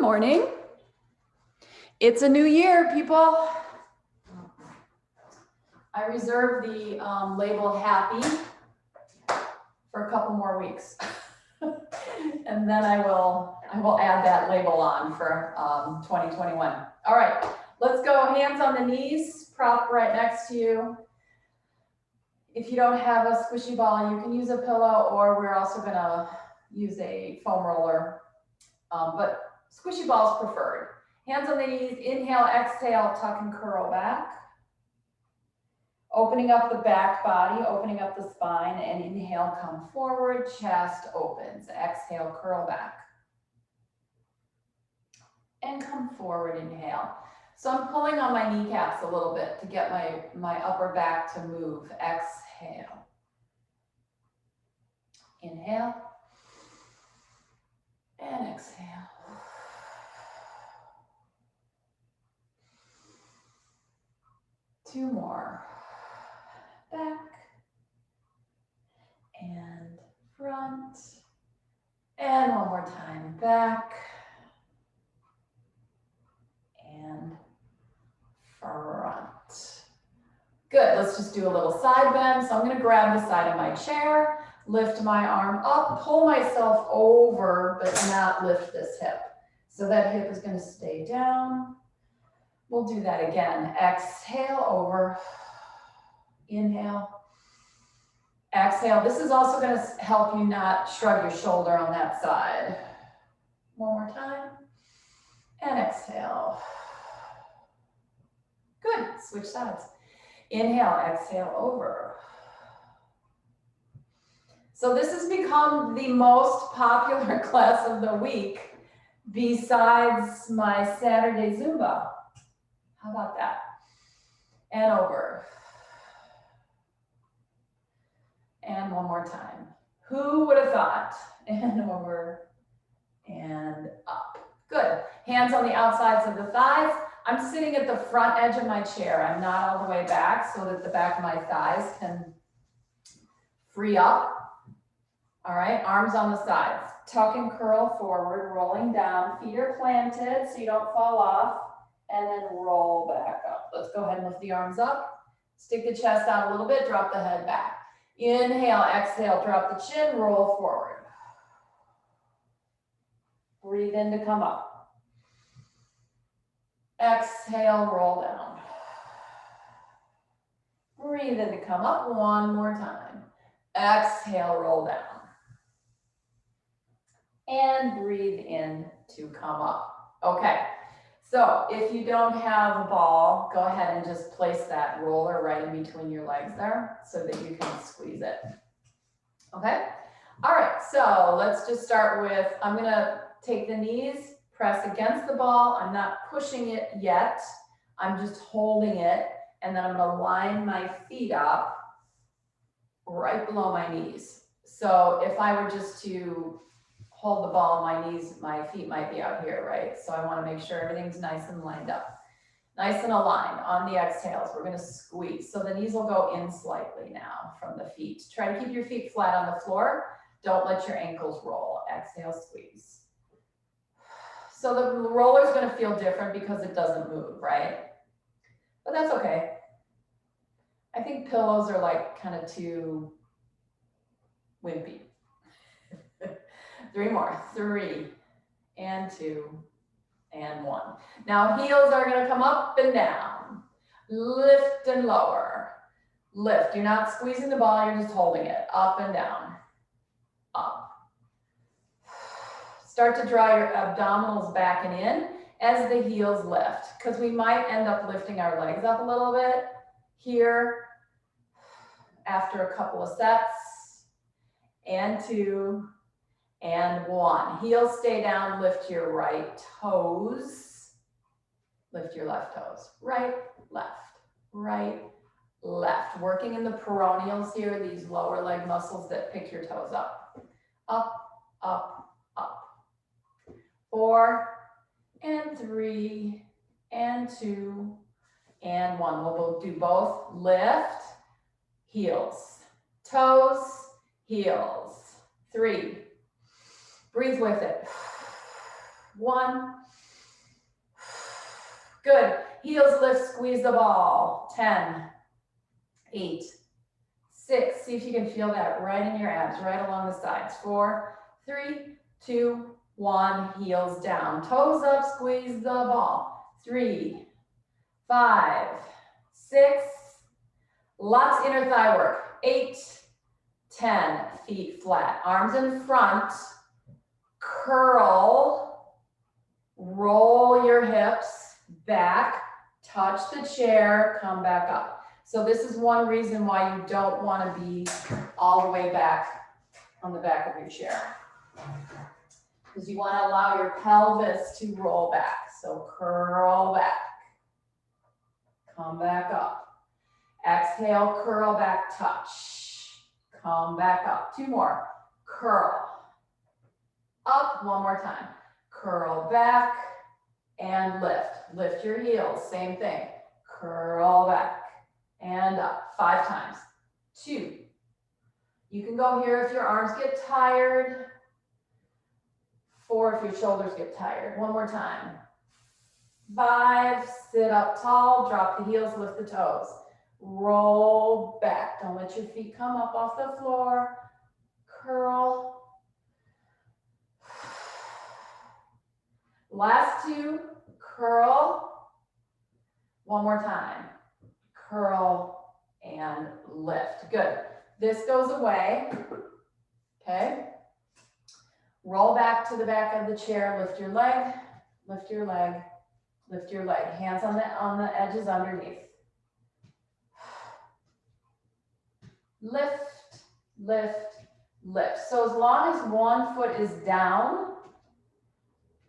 morning. It's a new year, people. I reserved the label happy for a couple more weeks. And then I will add that label on for 2021. All right, let's go hands on the knees, prop right next to you. If you don't have a squishy ball, you can use a pillow, or we're also gonna use a foam roller, but squishy ball is preferred. Hands on the knees, inhale, exhale, tuck and curl back. Opening up the back body, opening up the spine, and inhale, come forward, chest opens. Exhale, curl back. And come forward, inhale. So I'm pulling on my kneecaps a little bit to get my upper back to move. Exhale. Inhale. And exhale. Two more. Back and front. And one more time. Back and front. Good. Let's just do a little side bend. So I'm going to grab the side of my chair, lift my arm up, pull myself over, but not lift this hip. So that hip is going to stay down. We'll do that again. Exhale over. Inhale. Exhale. This is also going to help you not shrug your shoulder on that side. One more time. And exhale. Good. Switch sides. Inhale. Exhale over. So this has become the most popular class of the week besides my Saturday Zumba. How about that? And over. And one more time. Who would have thought? And over and up. Good. Hands on the outsides of the thighs. I'm sitting at the front edge of my chair. I'm not all the way back so that the back of my thighs can free up. All right, arms on the sides. Tuck and curl forward, rolling down. Feet are planted so you don't fall off. And then roll back up. Let's go ahead and lift the arms up. Stick the chest out a little bit, drop the head back. Inhale, exhale, drop the chin, roll forward. Breathe in to come up. Exhale, roll down. Breathe in to come up one more time. Exhale, roll down. And breathe in to come up. Okay. So if you don't have a ball, go ahead and just place that roller right in between your legs there so that you can squeeze it. Okay? All right, so let's just start with, I'm gonna take the knees, press against the ball. I'm not pushing it yet. I'm just holding it. And then I'm gonna line my feet up right below my knees. So if I were just to hold the ball on my knees, my feet might be out here, right? So I want to make sure everything's nice and lined up. Nice and aligned. On the exhales, we're going to squeeze. So the knees will go in slightly now from the feet. Try to keep your feet flat on the floor. Don't let your ankles roll. Exhale, squeeze. So the roller is going to feel different because it doesn't move, right? But that's okay. I think pillows are like kind of too wimpy. 3 more. 3 and 2 and 1. Now heels are going to come up and down. Lift and lower. Lift. You're not squeezing the ball, you're just holding it. Up and down. Up. Start to draw your abdominals back and in as the heels lift, because we might end up lifting our legs up a little bit here after a couple of sets. And 2 and 1. Heels stay down, lift your right toes. Lift your left toes. Right, left, left. Working in the peroneals here, these lower leg muscles that pick your toes up. Up, up, up. 4 and 3 and 2 and 1. We'll do both. Lift, heels, toes, heels. 3. Breathe with it. 1 Good. Heels lift, squeeze the ball. 10, 8, 6. See if you can feel that right in your abs, right along the sides. 4, 3, 2, 1. Heels down. Toes up, squeeze the ball. 3, 5, 6. Lots of inner thigh work. 8, 10. Feet flat. Arms in front. Curl. Roll your hips back. Touch the chair. Come back up. So this is one reason why you don't want to be all the way back on the back of your chair. Because you want to allow your pelvis to roll back. So curl back. Come back up. Exhale, curl back, touch. Come back up. 2 more. Curl. Up. 1 more time. Curl back and lift. Lift your heels. Same thing. Curl back and up. 5 times. 2. You can go here if your arms get tired. 4 if your shoulders get tired. 1 more time. 5. Sit up tall. Drop the heels. Lift the toes. Roll back. Don't let your feet come up off the floor. Curl. Last 2. Curl. 1 more time. Curl and lift. Good. This goes away. Okay. Roll back to the back of the chair. Lift your leg. Lift your leg. Lift your leg. Hands on the edges underneath. Lift, lift, lift. So as long as one foot is down,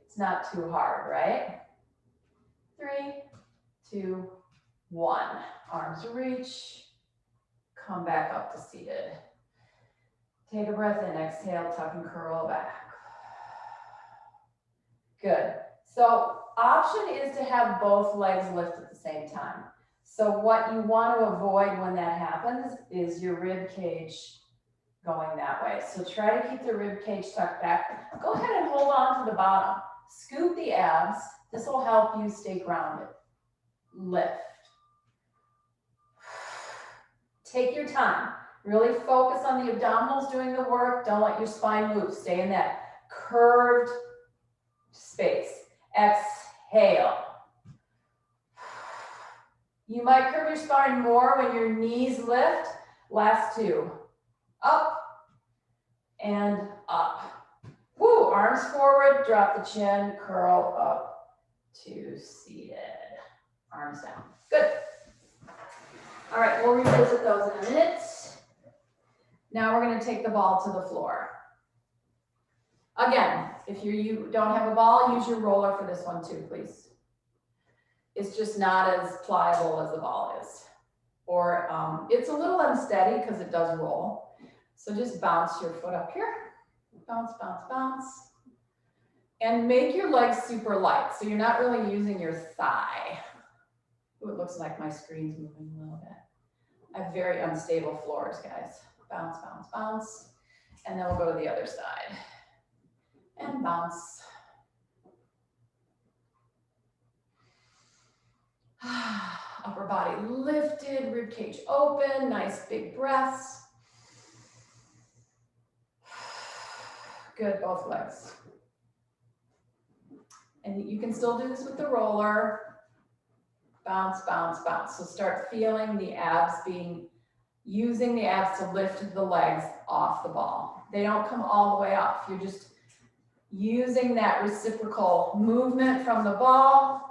it's not too hard, right? 3, 2, 1. Arms reach. Come back up to seated. Take a breath in. Exhale, tuck and curl back. Good. So option is to have both legs lift at the same time. So what you want to avoid when that happens is your rib cage going that way. So try to keep the rib cage tucked back. Go ahead and hold on to the bottom. Scoop the abs. This will help you stay grounded. Lift. Take your time. Really focus on the abdominals doing the work. Don't let your spine move. Stay in that curved space. Exhale. You might curve your spine more when your knees lift. Last 2. Up and up. Woo, arms forward, drop the chin, curl up to seated. Arms down. Good. All right, we'll revisit those in a minute. Now we're going to take the ball to the floor. Again, if you don't have a ball, use your roller for this one too, please. It's just not as pliable as the ball is. Or it's a little unsteady because it does roll. So just bounce your foot up here. Bounce, bounce, bounce. And make your legs super light. So you're not really using your thigh. Ooh, it looks like my screen's moving a little bit. I have very unstable floors, guys. Bounce, bounce, bounce. And then we'll go to the other side. And bounce. Upper body lifted, rib cage open, nice big breaths. Good, both legs. And you can still do this with the roller. Bounce, bounce, bounce. So start feeling the abs using the abs to lift the legs off the ball. They don't come all the way off. You're just using that reciprocal movement from the ball.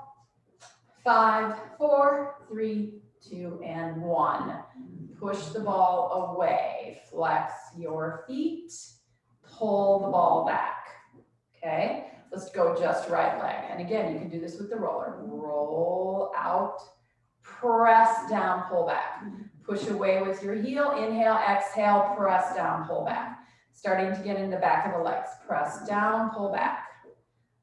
5, 4, 3, 2, and 1. Push the ball away. Flex your feet. Pull the ball back. Okay, let's go just right leg. And again, you can do this with the roller. Roll out, press down, pull back. Push away with your heel. Inhale, exhale, press down, pull back. Starting to get in the back of the legs. Press down, pull back.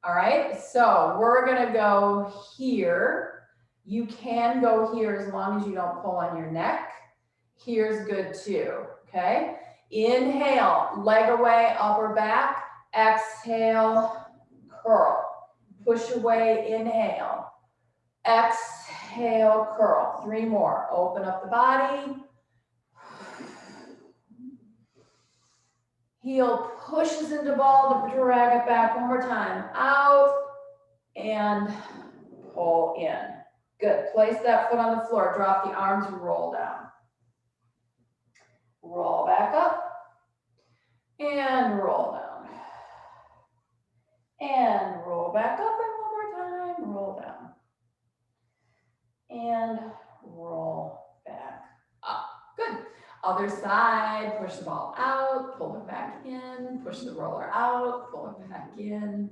All right, so we're gonna go here. You can go here as long as you don't pull on your neck. Here's good too, okay? Inhale, leg away, upper back. Exhale, curl. Push away, inhale. Exhale, curl. 3 more. Open up the body. Heel pushes into ball to drag it back. One more time. Out and pull in. Good. Place that foot on the floor. Drop the arms, roll down. Roll back up and roll down. And roll back up, and one more time, roll down. And roll back up. Good. Other side, push the ball out, pull it back in, push the roller out, pull it back in.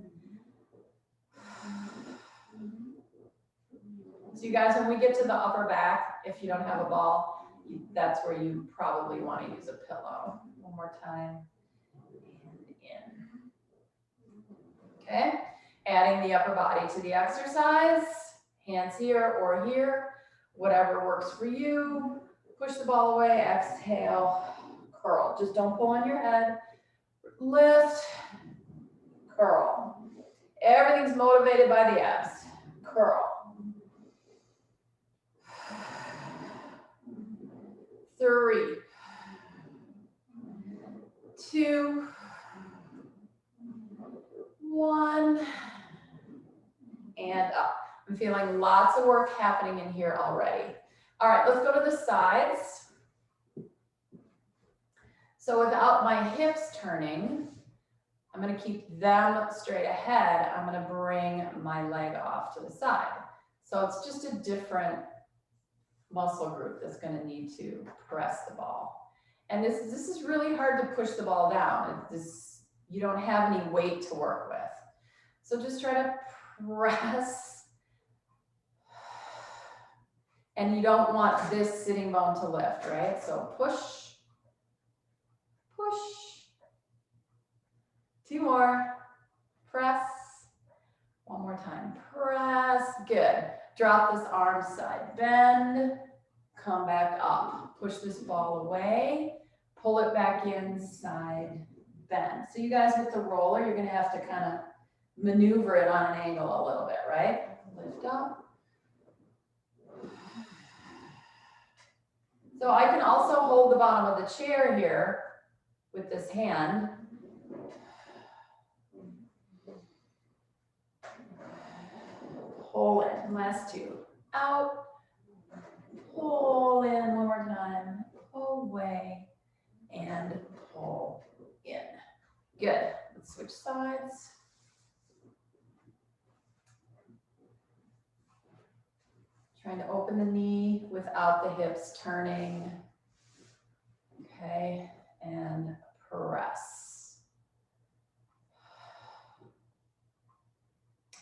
So you guys, when we get to the upper back, if you don't have a ball, that's where you probably want to use a pillow. One more time, and in. Okay, adding the upper body to the exercise, hands here or here, whatever works for you. Push the ball away, exhale, curl. Just don't pull on your head. Lift, curl. Everything's motivated by the abs. Curl. 3, 2, 1, and up. I'm feeling lots of work happening in here already. All right, let's go to the sides. So without my hips turning, I'm going to keep them straight ahead. I'm going to bring my leg off to the side. So it's just a different muscle group that's going to need to press the ball. And this is really hard to push the ball down. You don't have any weight to work with. So just try to press. And you don't want this sitting bone to lift, right? So push, push. 2 more. Press. One more time. Press. Good. Drop this arm side bend. Come back up. Push this ball away. Pull it back in, side bend. So you guys with the roller, you're going to have to kind of maneuver it on an angle a little bit, right? Lift up. So I can also hold the bottom of the chair here with this hand. Pull in, last 2. Out, pull in one more time, pull away, and pull in. Good, let's switch sides. Trying to open the knee without the hips turning. Okay, and press.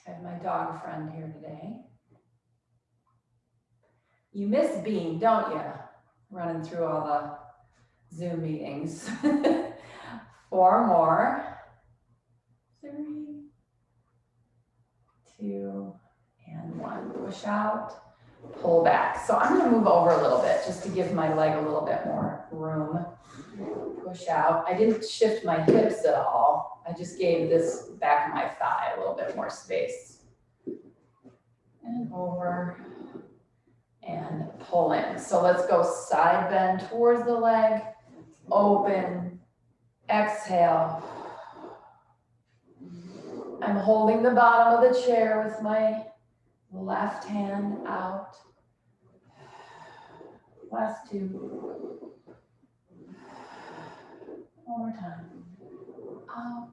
I have my dog friend here today. You miss Bean, don't you? Running through all the Zoom meetings. 4 more. 3, 2, and 1. Push out. Pull back. So I'm going to move over a little bit just to give my leg a little bit more room. Push out. I didn't shift my hips at all. I just gave this back of my thigh a little bit more space. And over and pull in. So let's go side bend towards the leg. Open. Exhale. I'm holding the bottom of the chair with my left hand out. Last 2. One more time. Out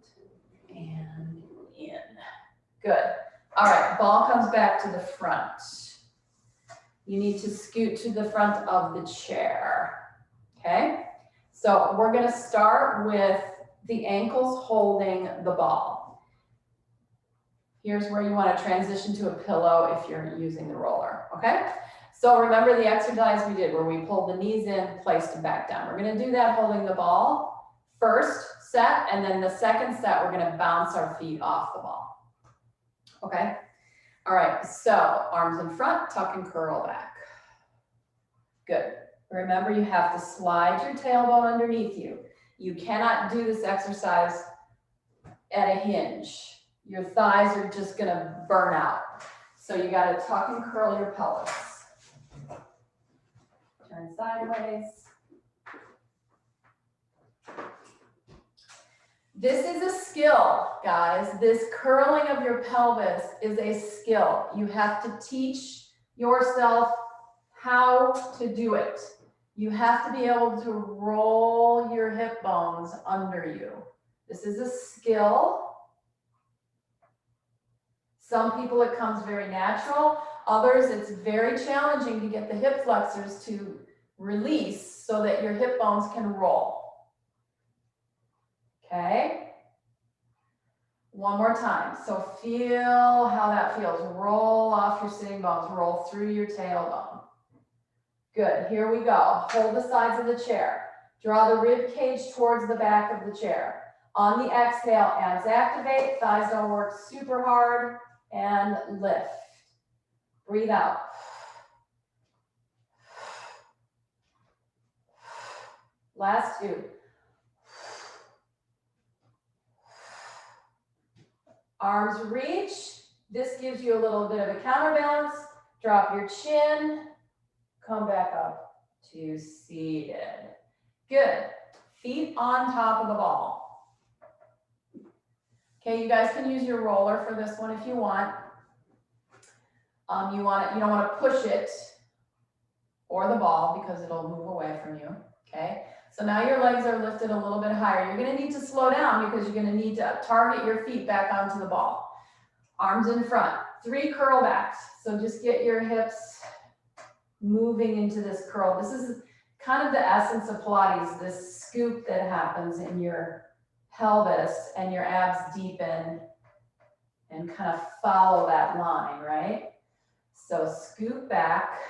and in. Good. All right, ball comes back to the front. You need to scoot to the front of the chair. Okay? So we're going to start with the ankles holding the ball. Here's where you want to transition to a pillow if you're using the roller, okay? So remember the exercise we did where we pulled the knees in, placed them back down. We're going to do that holding the ball first set, and then the second set, we're going to bounce our feet off the ball, okay? All right, so arms in front, tuck and curl back. Good. Remember, you have to slide your tailbone underneath you. You cannot do this exercise at a hinge. Your thighs are just going to burn out. So you got to tuck and curl your pelvis. Turn sideways. This is a skill, guys. This curling of your pelvis is a skill. You have to teach yourself how to do it. You have to be able to roll your hip bones under you. This is a skill. Some people it comes very natural. Others it's very challenging to get the hip flexors to release so that your hip bones can roll. Okay? One more time. So feel how that feels. Roll off your sitting bones. Roll through your tailbone. Good. Here we go. Hold the sides of the chair. Draw the rib cage towards the back of the chair. On the exhale, abs activate. Thighs don't work super hard. And lift. Breathe out. Last two. Arms reach. This gives you a little bit of a counterbalance. Drop your chin. Come back up to seated. Good. Feet on top of the ball. Okay, you guys can use your roller for this one if you want. You don't want to push it or the ball because it'll move away from you. Okay. So now your legs are lifted a little bit higher. You're going to need to slow down because you're going to need to target your feet back onto the ball. Arms in front. 3 curl backs. So just get your hips moving into this curl. This is kind of the essence of Pilates, this scoop that happens in your pelvis and your abs deepen and kind of follow that line, right? So scoop back.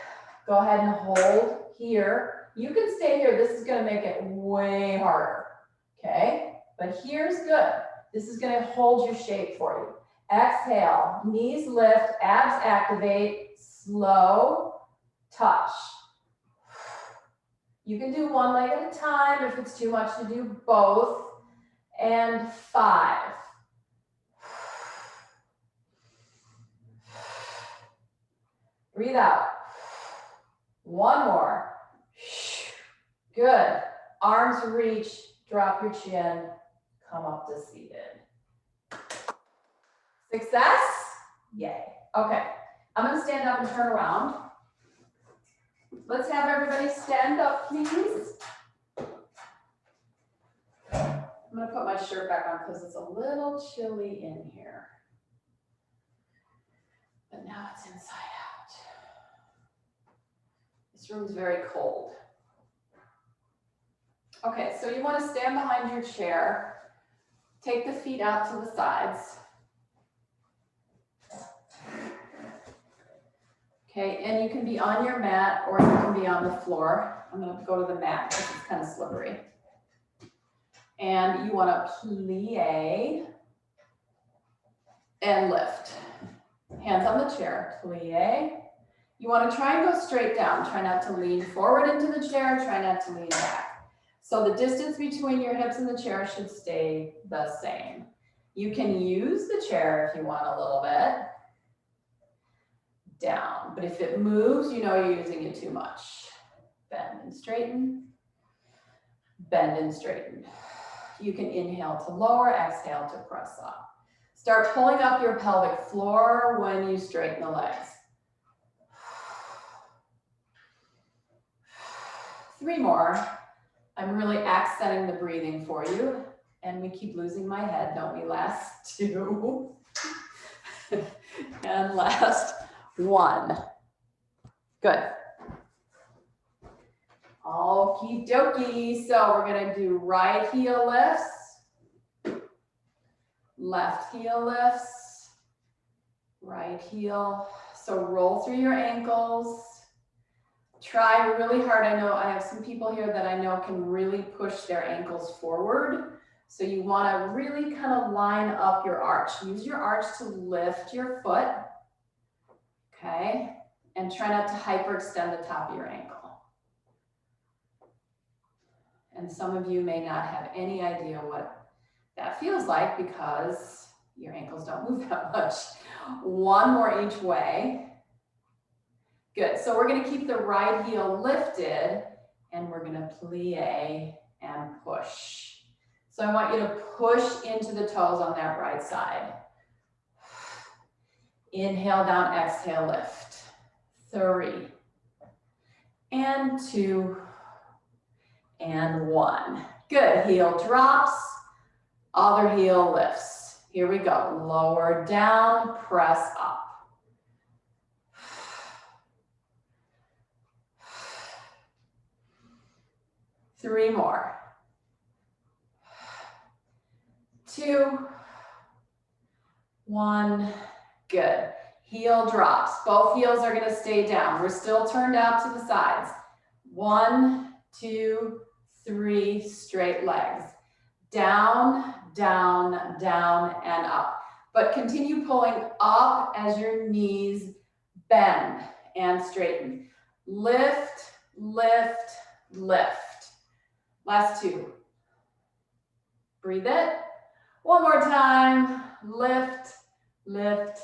Go ahead and hold here. You can stay here. This is going to make it way harder, okay? But here's good. This is going to hold your shape for you. Exhale, knees lift, abs activate, slow, touch. You can do one leg at a time if it's too much to do both. And 5. Breathe out. One more. Good. Arms reach, drop your chin, come up to seated. Success? Yay. Okay, I'm gonna stand up and turn around. Let's have everybody stand up, please. I'm gonna put my shirt back on because it's a little chilly in here. But now it's inside out. This room's very cold. Okay, so you want to stand behind your chair. Take the feet out to the sides. Okay, and you can be on your mat or you can be on the floor. I'm going to go to the mat because it's kind of slippery. And you want to plie and lift. Hands on the chair, plie. You want to try and go straight down. Try not to lean forward into the chair. Try not to lean back. So the distance between your hips and the chair should stay the same. You can use the chair if you want a little bit. Down. But if it moves, you know you're using it too much. Bend and straighten. Bend and straighten. You can inhale to lower, exhale to press up. Start pulling up your pelvic floor when you straighten the legs. 3 more. I'm really accenting the breathing for you. And we keep losing my head, don't we? Last 2. And last 1. Good. Okie dokie. So we're going to do right heel lifts, left heel lifts, right heel. So roll through your ankles. Try really hard. I know I have some people here that I know can really push their ankles forward. So you want to really kind of line up your arch. Use your arch to lift your foot. Okay. And try not to hyperextend the top of your ankle. And some of you may not have any idea what that feels like because Your ankles don't move that much. One more each way. Good, so we're gonna keep the right heel lifted and we're gonna plie and push. So I want you to push into the toes on that right side. Inhale down, exhale, lift. 3, and 2, and 1. Good, heel drops, other heel lifts. Here we go, lower down, press up. 3 more. 2, 1, good. Heel drops, both heels are gonna stay down. We're still turned out to the sides. 1, 2, 3, straight legs. Down, down, down, and up. But continue pulling up as your knees bend and straighten. Lift, lift, lift. Last 2. Breathe it. One more time. Lift, lift,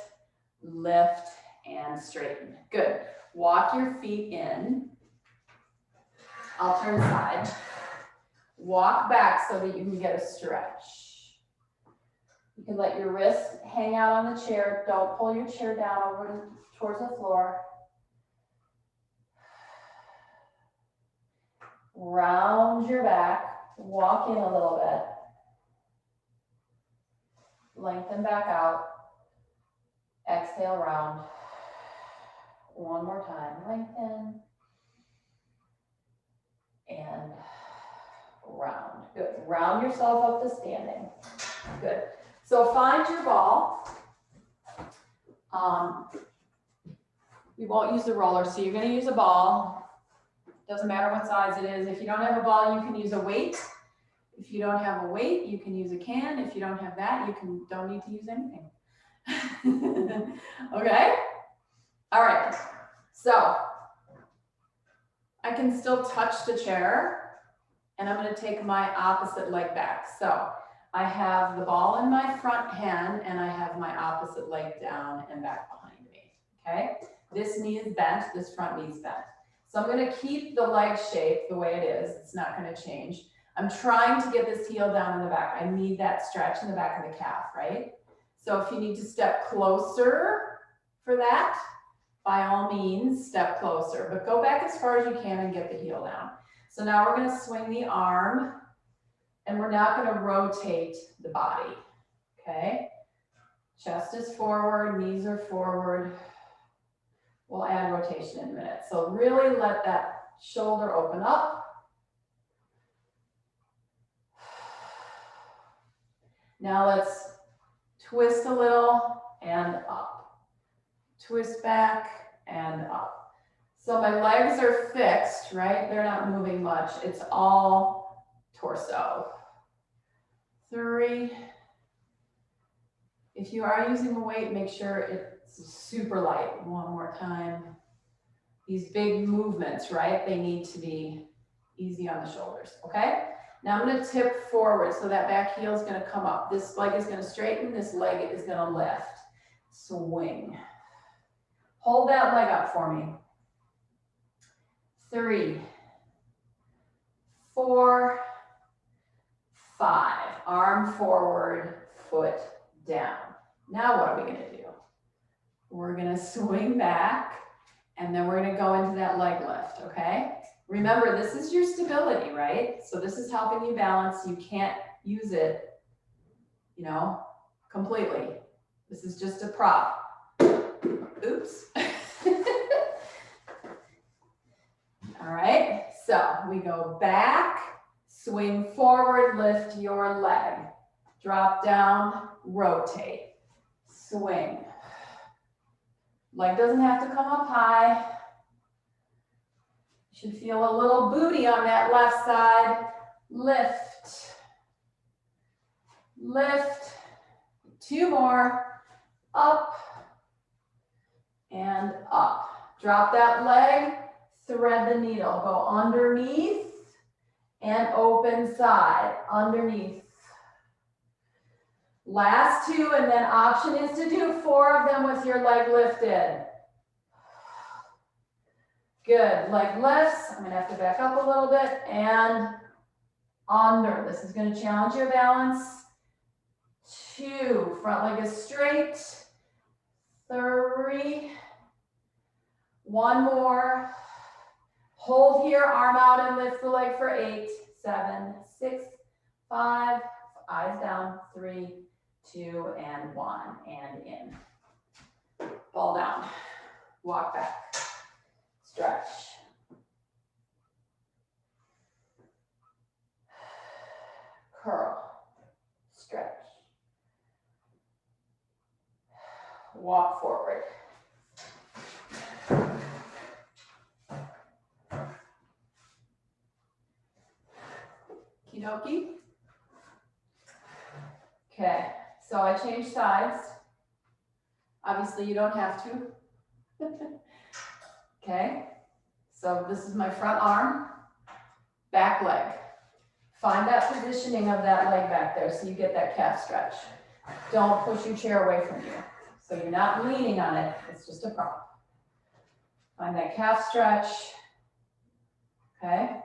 lift, and straighten. Good. Walk your feet in. I'll turn side. Walk back so that you can get a stretch. You can let your wrists hang out on the chair. Don't pull your chair down over towards the floor. Round your back. Walk in a little bit. Lengthen back out. Exhale, round. One more time. Lengthen. And round. Good. Round yourself up to standing. Good. So find your ball. You won't use the roller, so you're going to use a ball. Doesn't matter what size it is. If you don't have a ball, you can use a weight. If you don't have a weight, you can use a can. If you don't have that, you don't need to use anything. Okay? All right. So I can still touch the chair, and I'm going to take my opposite leg back. So I have the ball in my front hand, and I have my opposite leg down and back behind me. Okay? This knee is bent. This front knee is bent. So I'm going to keep the leg shape the way it is. It's not going to change. I'm trying to get this heel down in the back. I need that stretch in the back of the calf, right? So if you need to step closer for that, by all means, step closer. But go back as far as you can and get the heel down. So now we're going to swing the arm, and we're not going to rotate the body, okay? Chest is forward, knees are forward. We'll add rotation in a minute. So really let that shoulder open up. Now let's twist a little and up. Twist back and up. So my legs are fixed, right? They're not moving much. It's all torso. 3. If you are using a weight, make sure it's super light. One more time. These big movements, right? They need to be easy on the shoulders, okay? Now I'm gonna tip forward, so that back heel is gonna come up. This leg is gonna straighten, this leg is gonna lift. Swing. Hold that leg up for me. 3, 4, 5. Arm forward, foot down. Now what are we gonna do? We're gonna swing back, and then we're gonna go into that leg lift, okay? Remember, this is your stability, right? So this is helping you balance. You can't use it, you know, completely. This is just a prop. Oops. All right, so we go back, swing forward, lift your leg. Drop down, rotate, swing. Leg doesn't have to come up high. You should feel a little booty on that left side. Lift, lift. 2 more. Up and up. Drop that leg, thread the needle. Go underneath and open side. Underneath. Last two, and then option is to do 4 of them with your leg lifted. Good, leg lifts. I'm gonna have to back up a little bit and under. This is gonna challenge your balance. 2, front leg is straight. 3, 1 more. Hold here, arm out and lift the leg for 8, 7, 6, 5, eyes down, 3, 2, and 1, and in. Fall down, walk back, stretch. Curl, stretch. Walk forward. Okie dokie. Okay, so I changed sides. Obviously you don't have to. Okay, so this is my front arm, back leg. Find that positioning of that leg back there so you get that calf stretch. Don't push your chair away from you. So you're not leaning on it, it's just a prop. Find that calf stretch. Okay.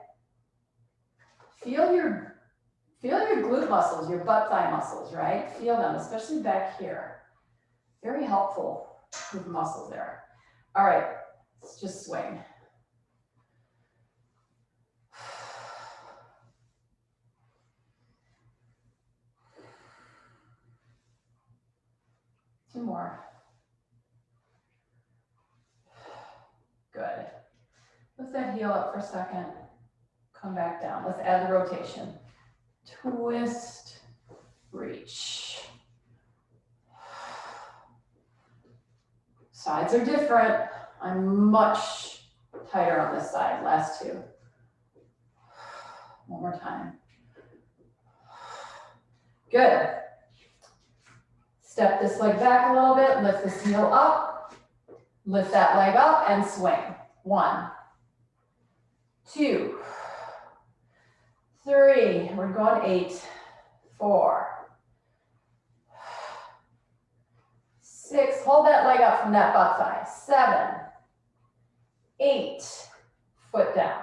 Feel your glute muscles, your butt thigh muscles, right? Feel them, especially back here. Very helpful with muscles there. All right, let's just swing. Two more. Good. Lift that heel up for a second. Come back down. Let's add the rotation. Twist, reach. Sides are different. I'm much tighter on this side. Last 2. One more time. Good. Step this leg back a little bit. Lift this heel up. Lift that leg up and swing. 1, 2, 3. We're going 8, 4, 6. Hold that leg up from that butt thigh. 7, 8. Foot down.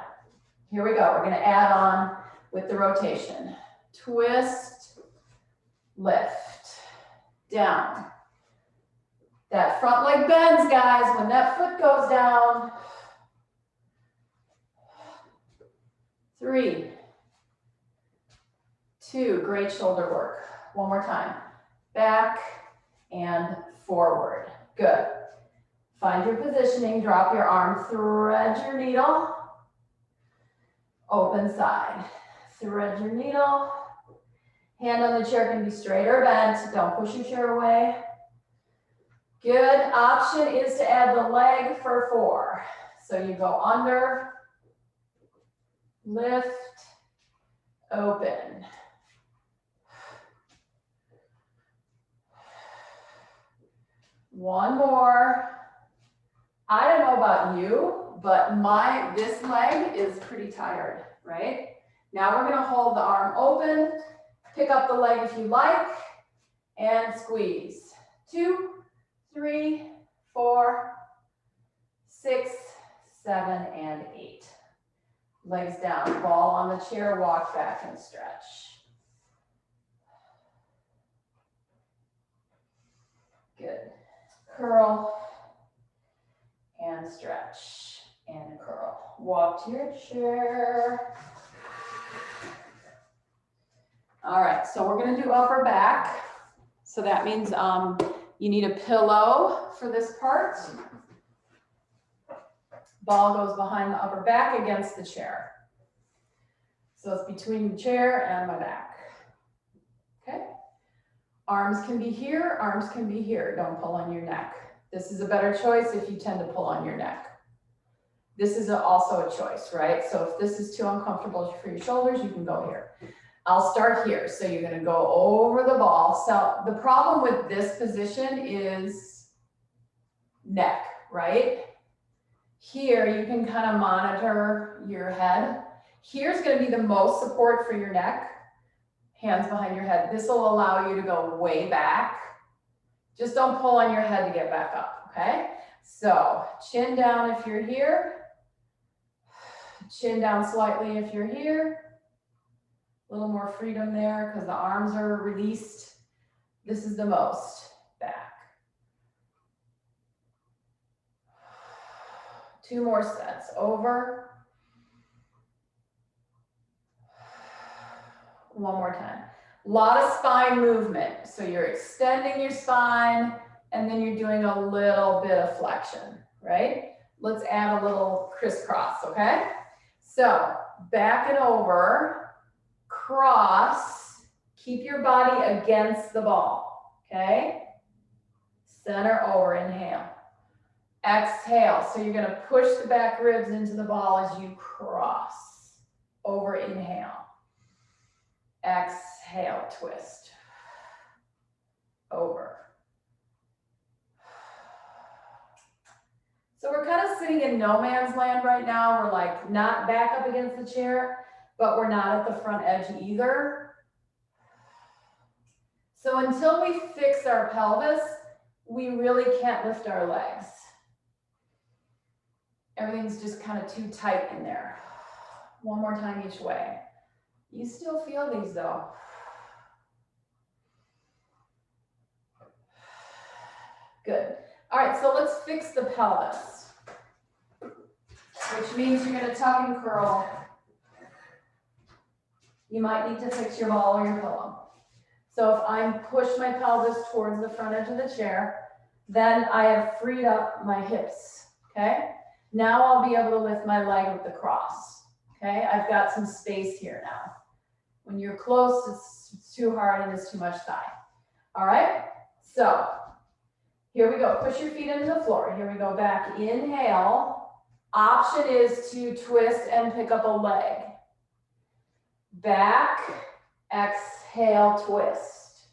Here we go. We're going to add on with the rotation. Twist, lift, down. That front leg bends, guys. When that foot goes down. 3, 2. Great shoulder work. One more time. Back and forward. Good. Find your positioning. Drop your arm. Thread your needle. Open side. Thread your needle. Hand on the chair can be straight or bent. Don't push your chair away. Good. Option is to add the leg for 4. So you go under, lift, open. One more. I don't know about you, but this leg is pretty tired, right? Now we're going to hold the arm open, pick up the leg if you like, and squeeze. 2, 3, 4, 6, 7, and 8. Legs down, ball on the chair, walk back and stretch. Good. Curl and stretch and curl. Walk to your chair. All right, so we're gonna do upper back. So that means you need a pillow for this part. Ball goes behind the upper back against the chair. So it's between the chair and my back. Okay. Arms can be here, arms can be here. Don't pull on your neck. This is a better choice if you tend to pull on your neck. This is also a choice, right? So if this is too uncomfortable for your shoulders, you can go here. I'll start here. So you're gonna go over the ball. So the problem with this position is neck, right? Here you can kind of monitor your head. Here's gonna be the most support for your neck. Hands behind your head. This will allow you to go way back. Just don't pull on your head to get back up, okay? So chin down if you're here. Chin down slightly if you're here. A little more freedom there because the arms are released. This is the most. Back. 2 more sets. Over. 1 more time. A lot of spine movement. So you're extending your spine and then you're doing a little bit of flexion, right? Let's add a little crisscross, okay? So back and over, cross, keep your body against the ball, okay? Center over, inhale. Exhale, so you're gonna push the back ribs into the ball as you cross. Over, inhale. Exhale, twist. Over. So we're kind of sitting in no man's land right now. We're like not back up against the chair, but we're not at the front edge either. So until we fix our pelvis, we really can't lift our legs. Everything's just kind of too tight in there. 1 more time each way. You still feel these though. Good. All right, so let's fix the pelvis, which means you're going to tuck and curl. You might need to fix your ball or your pillow. So if I push my pelvis towards the front edge of the chair, then I have freed up my hips, okay? Now I'll be able to lift my leg with the cross, okay? I've got some space here now. When you're close, it's too hard and it's too much thigh. All right, so here we go. Push your feet into the floor. Here we go back. Inhale. Option is to twist and pick up a leg. Back. Exhale, twist.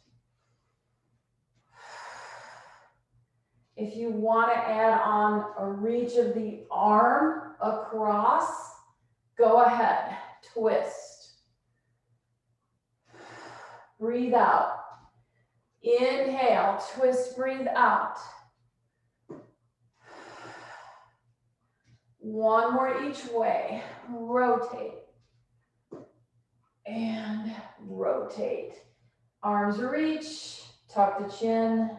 If you want to add on a reach of the arm across, go ahead. Twist. Breathe out. Inhale, twist, breathe out. 1 more each way. Rotate. And rotate. Arms reach, tuck the chin,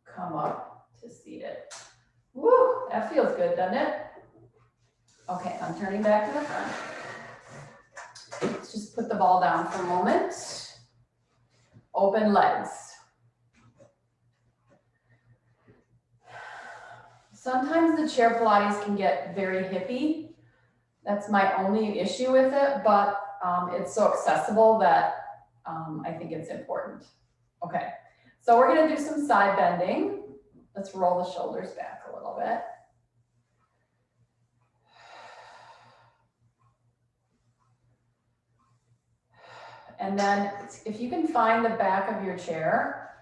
come up to seated. Woo, that feels good, doesn't it? Okay, I'm turning back to the front. Let's just put the ball down for a moment. Open legs. Sometimes the chair Pilates can get very hippie. That's my only issue with it, but it's so accessible that I think it's important. Okay, so we're gonna do some side bending. Let's roll the shoulders back a little bit. And then if you can find the back of your chair,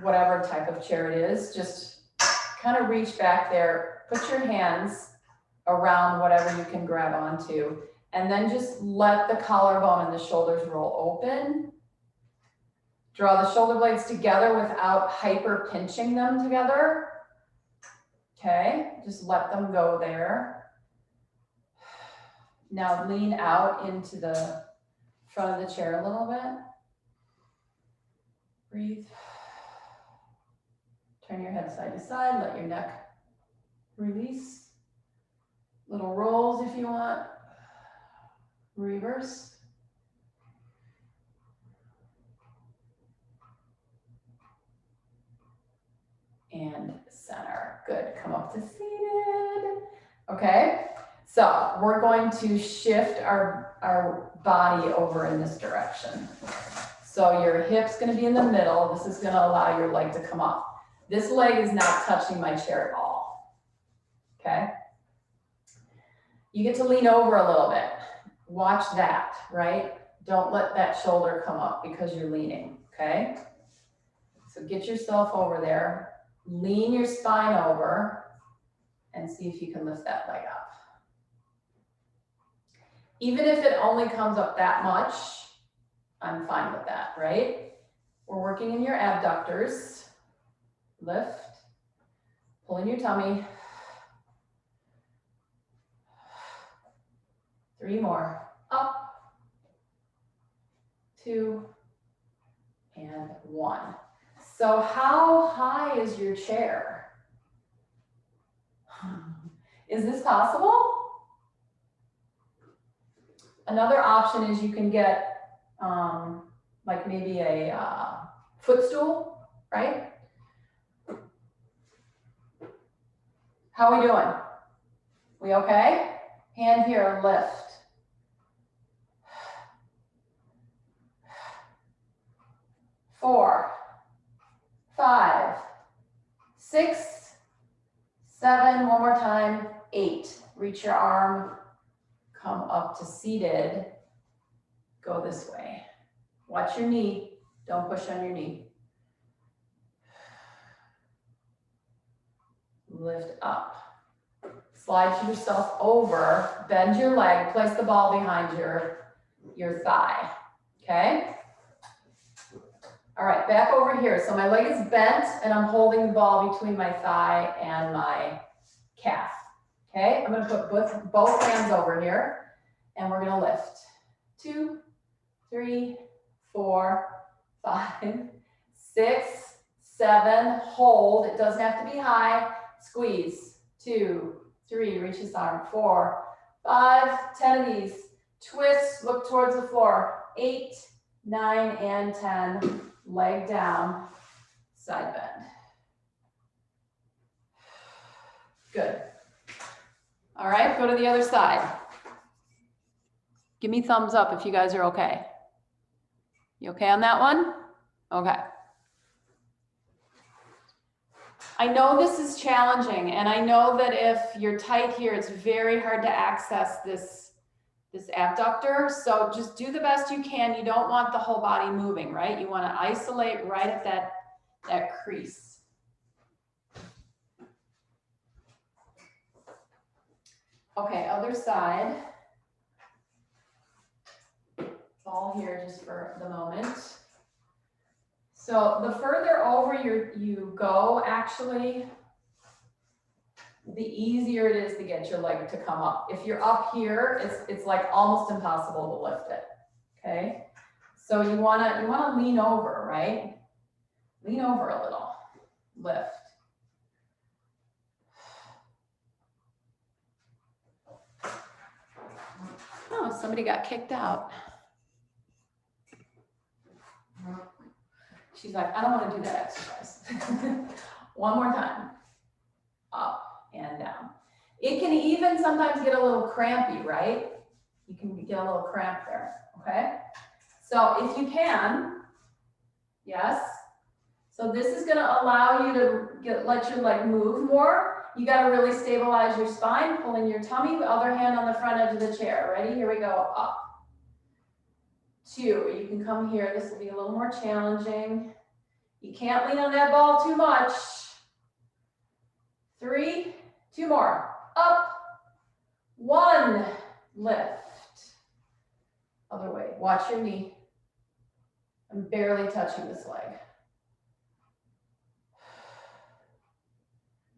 whatever type of chair it is, just kind of reach back there, put your hands around whatever you can grab onto, and then just let the collarbone and the shoulders roll open. Draw the shoulder blades together without hyper pinching them together. Okay, just let them go there. Now lean out into the front of the chair a little bit. Breathe. Turn your head side to side, let your neck release. Little rolls if you want. Reverse. And center. Good. Come up to seated. Okay. So we're going to shift our body over in this direction. So your hip's going to be in the middle. This is going to allow your leg to come up. This leg is not touching my chair at all. Okay. You get to lean over a little bit. Watch that, right? Don't let that shoulder come up because you're leaning. Okay. So get yourself over there. Lean your spine over and see if you can lift that leg up. Even if it only comes up that much, I'm fine with that, right? We're working in your abductors. Lift, pull in your tummy. 3 more. Up, 2, and 1. So how high is your chair? Is this possible? Another option is you can get like maybe a footstool, right? How are we doing? We okay? Hand here, lift. 4, 5, 6, 7, one more time, 8. Reach your arm, come up to seated. Go this way. Watch your knee, don't push on your knee. Lift up. Slide yourself over, bend your leg, place the ball behind your thigh, okay? All right, back over here. So my leg is bent and I'm holding the ball between my thigh and my calf, okay? I'm gonna put both hands over here and we're gonna lift. 2, 3, 4, 5, 6, 7, hold. It doesn't have to be high. Squeeze. 2, 3, reach his arm. 4, 5, 10 of these. Twist, look towards the floor. 8, 9, and 10. Leg down, side bend. Good. All right, go to the other side. Give me thumbs up if you guys are okay. You okay on that one? Okay. I know this is challenging, and I know that if you're tight here, it's very hard to access this abductor. So just do the best you can. You don't want the whole body moving, right? You want to isolate right at that crease. Okay, other side. It's all here just for the moment. So the further over you go, actually, the easier it is to get your leg to come up. If you're up here, it's like almost impossible to lift it, okay? So you wanna lean over, right? Lean over a little, lift. Oh, somebody got kicked out. She's like, I don't wanna do that exercise. One more time, up and down. It can even sometimes get a little crampy, right? You can get a little cramp there, okay? So if you can, yes. So this is gonna allow you to let your leg move more. You gotta really stabilize your spine, pulling your tummy, other hand on the front edge of the chair. Ready? Here we go, up. 2, you can come here. This will be a little more challenging. You can't lean on that ball too much. 3, 2 more, up. 1, lift. Other way, watch your knee. I'm barely touching this leg.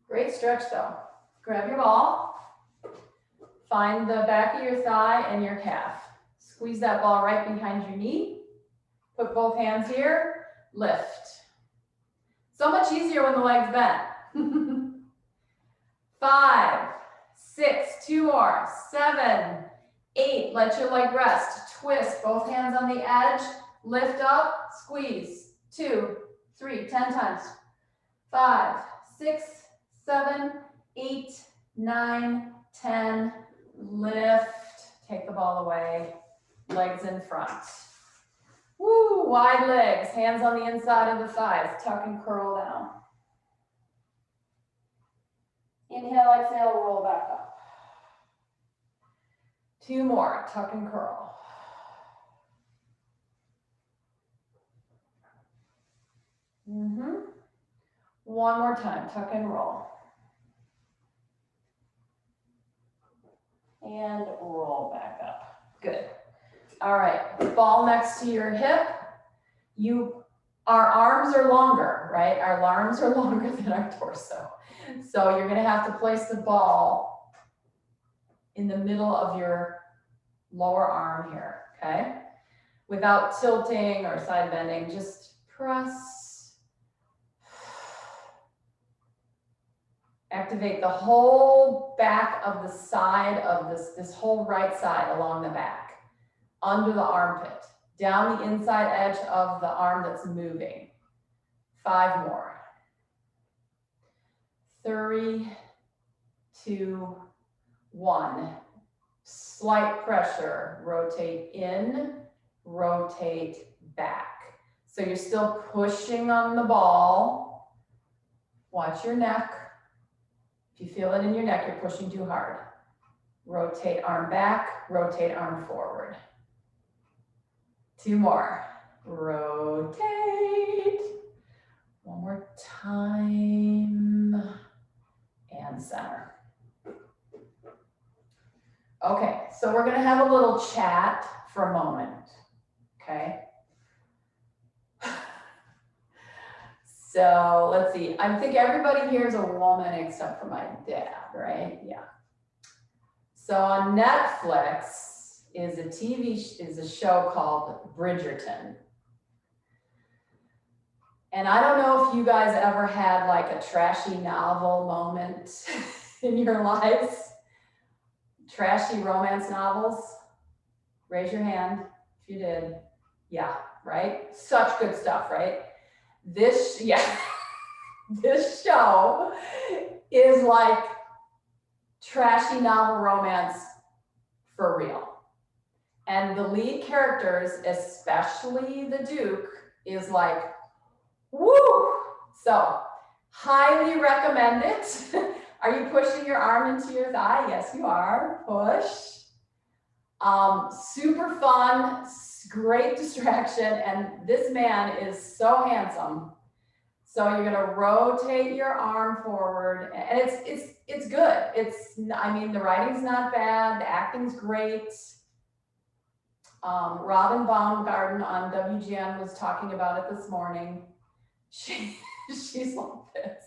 Great stretch though. Grab your ball. Find the back of your thigh and your calf. Squeeze that ball right behind your knee. Put both hands here, lift. So much easier when the leg's bent. 5, 6, 2 more, 7, 8, let your leg rest. Twist, both hands on the edge, lift up, squeeze. 2, 3, 10 times. 5, 6, 7, 8, 9, 10, lift. Take the ball away, legs in front. Woo, wide legs, hands on the inside of the thighs, tuck and curl down. Inhale, exhale, roll back up. 2 more, tuck and curl. One more time, tuck and roll. And roll back up. Good. All right, ball next to your hip. Our arms are longer, right? Our arms are longer than our torso. So you're gonna have to place the ball in the middle of your lower arm here, okay? Without tilting or side bending, just press. Activate the whole back of the side of this whole right side along the back, under the armpit, down the inside edge of the arm that's moving. 5 more. 3, 2, 1. Slight pressure, rotate in, rotate back. So you're still pushing on the ball. Watch your neck. If you feel it in your neck, you're pushing too hard. Rotate arm back, rotate arm forward. 2 more. Rotate. 1 more time. And center. Okay, so we're gonna have a little chat for a moment, okay? So let's see, I think everybody here is a woman except for my dad, right? Yeah. So on Netflix is a show called Bridgerton. And I don't know if you guys ever had like a trashy novel moment in your lives. Trashy romance novels? Raise your hand if you did. Yeah, right? Such good stuff, right? This show is like trashy novel romance for real. And the lead characters, especially the Duke, is like, woo! So, highly recommend it. Are you pushing your arm into your thigh? Yes, you are. Push. Super fun, great distraction, and this man is so handsome. So you're gonna rotate your arm forward, and it's good. I mean, the writing's not bad, the acting's great. Robin Baumgarten on WGN was talking about it this morning. She's like this.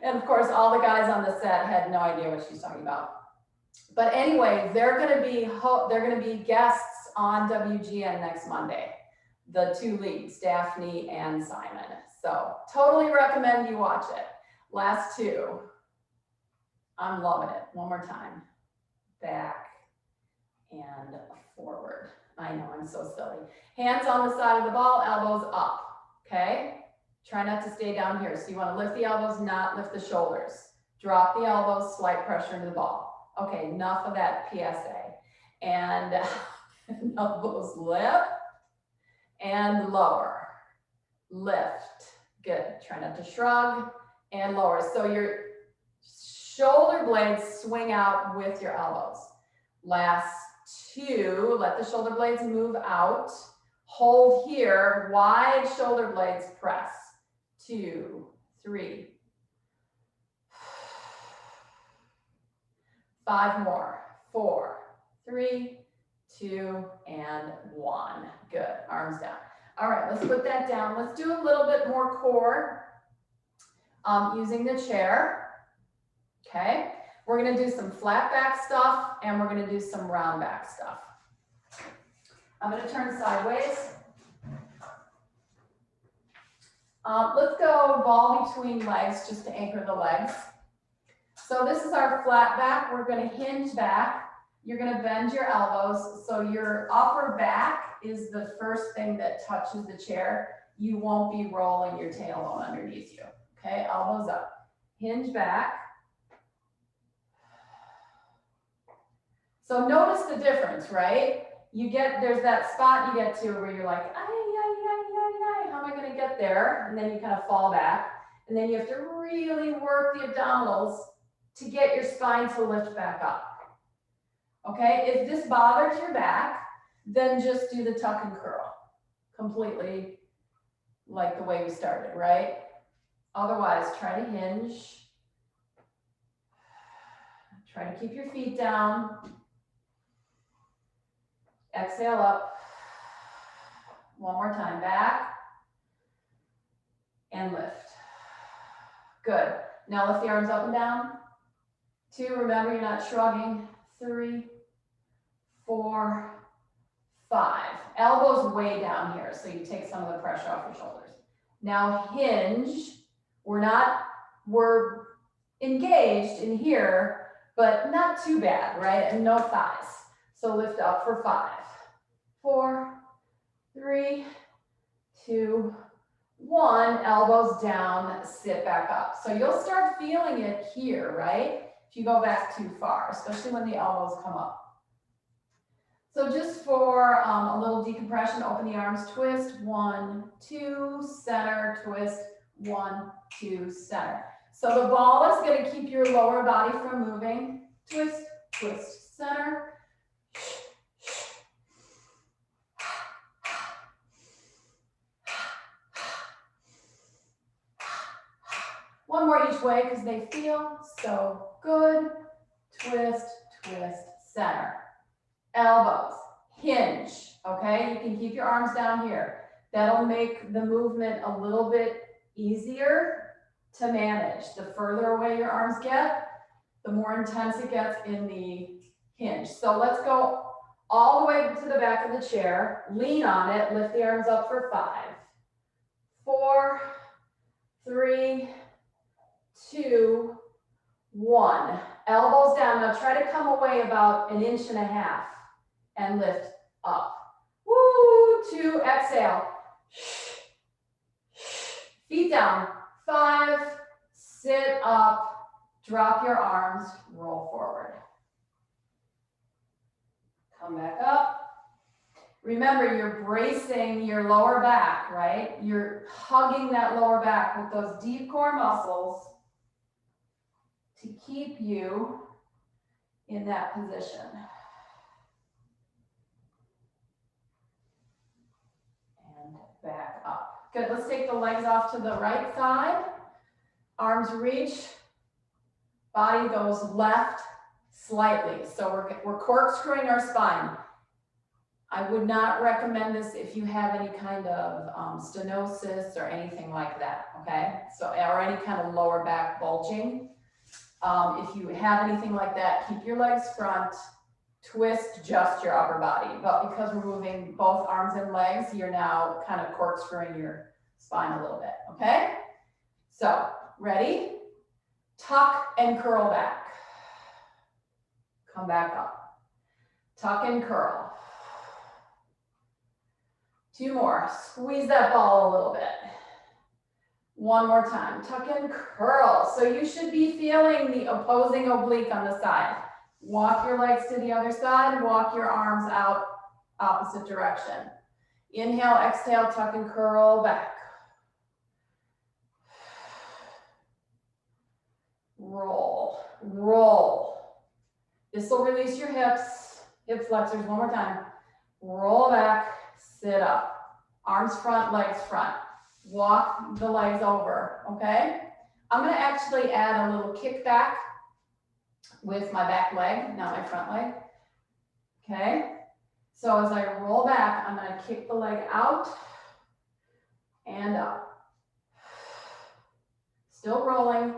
And of course, all the guys on the set had no idea what she's talking about. But anyway, they're going to be guests on WGN next Monday. The 2 leads, Daphne and Simon. So totally recommend you watch it. Last 2. I'm loving it. 1 more time. Back and forward. I know, I'm so silly. Hands on the side of the ball, elbows up. Okay? Try not to stay down here. So you want to lift the elbows, not lift the shoulders. Drop the elbows, slight pressure into the ball. Okay, enough of that PSA. And elbows lift and lower. Lift. Good. Try not to shrug and lower. So your shoulder blades swing out with your elbows. Last 2, let the shoulder blades move out. Hold here, wide shoulder blades, press. 2, 3. 5 more. 4, 3, 2, and 1. Good. Arms down. All right, let's put that down. Let's do a little bit more core using the chair. Okay. We're going to do some flat back stuff, and we're going to do some round back stuff. I'm going to turn sideways. Let's go ball between legs just to anchor the legs. So this is our flat back. We're going to hinge back. You're going to bend your elbows. So your upper back is the first thing that touches the chair. You won't be rolling your tailbone underneath you. Okay, elbows up. Hinge back. So notice the difference, right? There's that spot you get to where you're like, how am I going to get there? And then you kind of fall back. And then you have to really work the abdominals to get your spine to lift back up. Okay, if this bothers your back, then just do the tuck and curl. Completely like the way we started, right? Otherwise, try to hinge. Try to keep your feet down. Exhale up. One more time, back and lift. Good. Now lift the arms up and down. 2, remember you're not shrugging. 3, 4, 5. Elbows way down here, so you take some of the pressure off your shoulders. Now hinge. We're engaged in here, but not too bad, right? And no thighs. So lift up for 5, 4, 3, 2, 1. Elbows down, sit back up. So you'll start feeling it here, right? If you go back too far, especially when the elbows come up. So just for a little decompression, open the arms, twist, 1, 2, center, twist, 1, 2, center. So the ball is going to keep your lower body from moving. Twist, twist, center. One more each way because they feel so good. Twist, twist, center. Elbows, hinge, okay? You can keep your arms down here. That'll make the movement a little bit easier to manage. The further away your arms get, the more intense it gets in the hinge. So let's go all the way to the back of the chair. Lean on it, lift the arms up for 5, 4, 3, 2, 1. Elbows down. Now try to come away about 1.5 inches and lift up. Woo, 2, exhale. Feet down. 5, sit up, drop your arms, roll forward. Come back up. Remember, you're bracing your lower back, right? You're hugging that lower back with those deep core muscles to keep you in that position. And back up. Good, let's take the legs off to the right side. Arms reach, body goes left slightly. So we're corkscrewing our spine. I would not recommend this if you have any kind of stenosis or anything like that, okay? So, or any kind of lower back bulging. If you have anything like that, keep your legs front, twist just your upper body. But because we're moving both arms and legs, you're now kind of corkscrewing your spine a little bit, okay? So, ready? Tuck and curl back. Come back up. Tuck and curl. 2 more. Squeeze that ball a little bit. 1 more time. Tuck and curl. So you should be feeling the opposing oblique on the side. Walk your legs to the other side. Walk your arms out opposite direction. Inhale, exhale, tuck and curl back. Roll, roll. This will release your hips, hip flexors. 1 more time. Roll back, sit up. Arms front, legs front. Walk the legs over, okay? I'm gonna actually add a little kickback with my back leg, not my front leg, okay? So as I roll back, I'm gonna kick the leg out and up. Still rolling.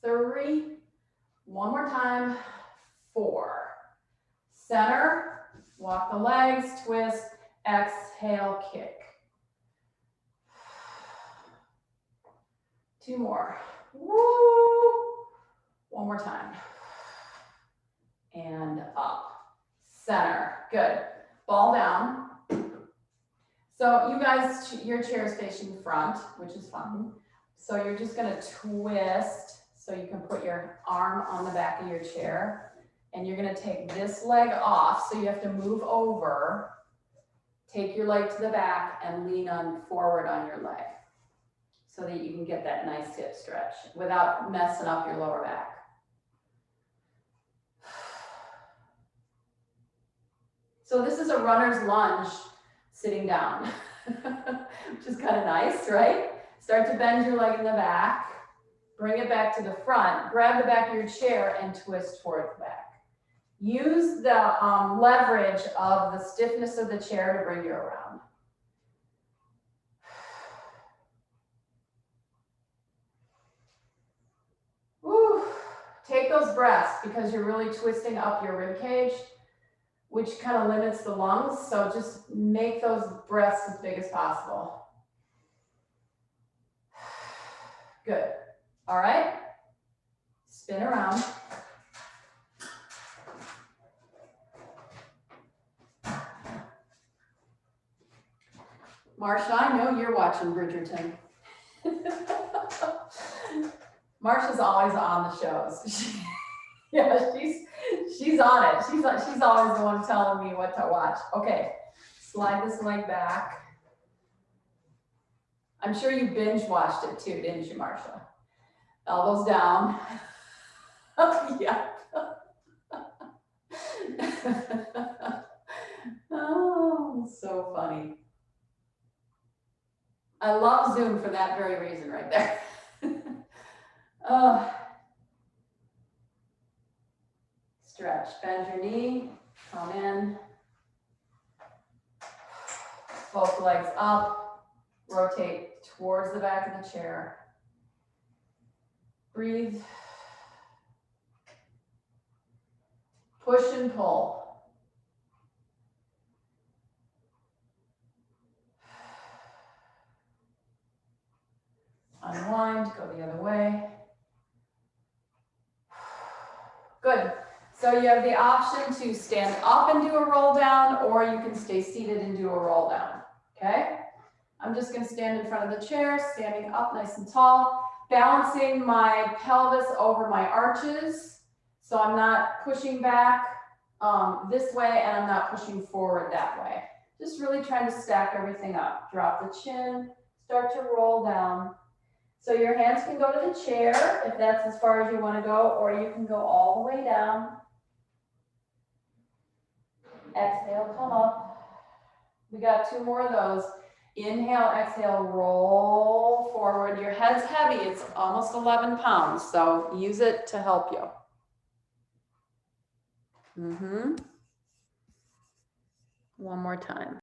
3, 1 more time, 4. Center, walk the legs, twist, exhale, kick. 2 more. Woo! 1 more time. And up. Center. Good. Ball down. So you guys, your chair is facing front, which is fun. So you're just going to twist so you can put your arm on the back of your chair. And you're going to take this leg off. So you have to move over. Take your leg to the back and lean on forward on your leg, so that you can get that nice hip stretch without messing up your lower back. So this is a runner's lunge sitting down, which is kind of nice, right? Start to bend your leg in the back, bring it back to the front, grab the back of your chair and twist towards the back. Use the leverage of the stiffness of the chair to bring you around. Woo. Take those breaths because you're really twisting up your rib cage, which kind of limits the lungs. So just make those breaths as big as possible. Good. All right. Spin around. Marsha, I know you're watching Bridgerton. Marsha's always on the shows. Yeah, she's on it. She's always the one telling me what to watch. Okay, slide this leg back. I'm sure you binge watched it too, didn't you, Marsha? Elbows down. Yeah. Oh, so funny. I love Zoom for that very reason right there. Oh. Stretch, bend your knee, come in. Both legs up, rotate towards the back of the chair. Breathe. Push and pull. Unwind, go the other way. Good. So you have the option to stand up and do a roll down, or you can stay seated and do a roll down, okay? I'm just gonna stand in front of the chair, standing up nice and tall, balancing my pelvis over my arches, so I'm not pushing back this way and I'm not pushing forward that way. Just really trying to stack everything up. Drop the chin, start to roll down. So your hands can go to the chair if that's as far as you want to go, or you can go all the way down. Exhale, come up. We got 2 more of those. Inhale, exhale, roll forward. Your head's heavy. It's almost 11 pounds, so use it to help you. One more time.